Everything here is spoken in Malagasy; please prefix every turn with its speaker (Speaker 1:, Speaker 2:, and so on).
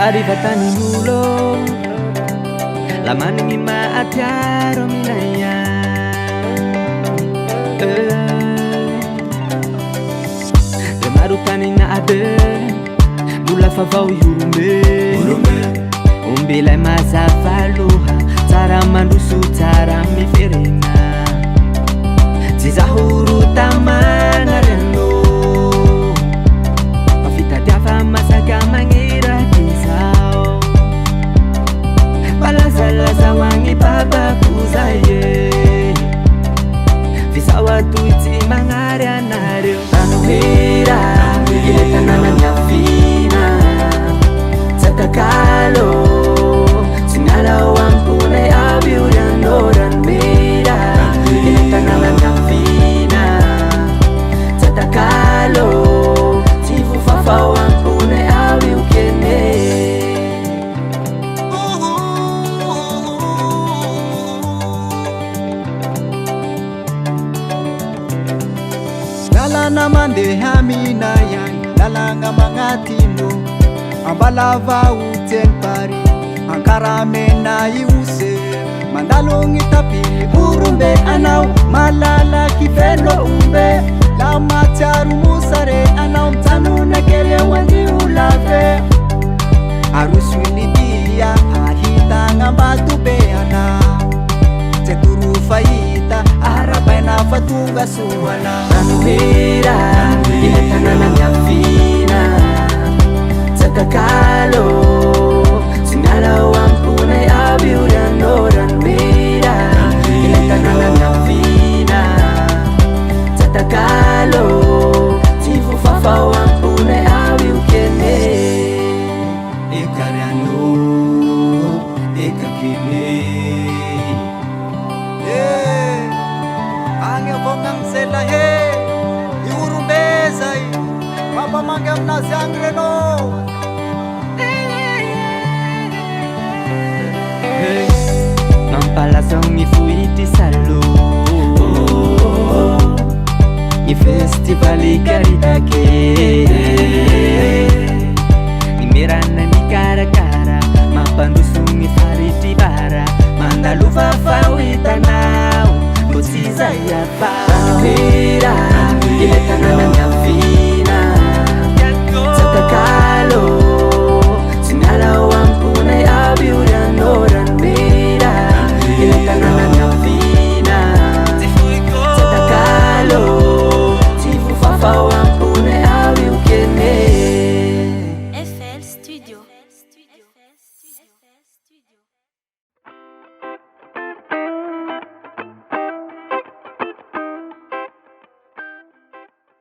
Speaker 1: Arrivataninulo la manimi maatiaro minaya le marutanina ade mbola favao iorome ombelay mazavaloha tsara mandroso tsara miferena tsy zahorotamana reno mafitadiafa masaka magneraky zao balazalazahoagny babakozaye visao atoitsy magnary anareo tanohera ile tanàna miafina tsatakalo tsy mialao amponay avy io rianoranomera ile tanàna miafina tsatakalo tsy vofafao amponay avy io kene
Speaker 2: lalana mandeha minayany lalagna magnatino ambalava utsen pari ankaramena iuse mandalongi tapini burumbe anau malalaky velo umbe lamatsiaro musare anau mtsano nakele wandi ulave aruswilidia ahitagna mbatubeana tseturu faita arabaina fatunga suana tanohera ile tanàna miafina tsatakalo tsy mialao amponay avy io rianoranomera ile tanàna miafina tsatakalo tsy vofafao amponay avy io kene eka riano eka kene agny avôgnagny zelahe iorombezay mampamangy aminazy agny reno
Speaker 1: mampalazao gny foity salo gny festivaly karitake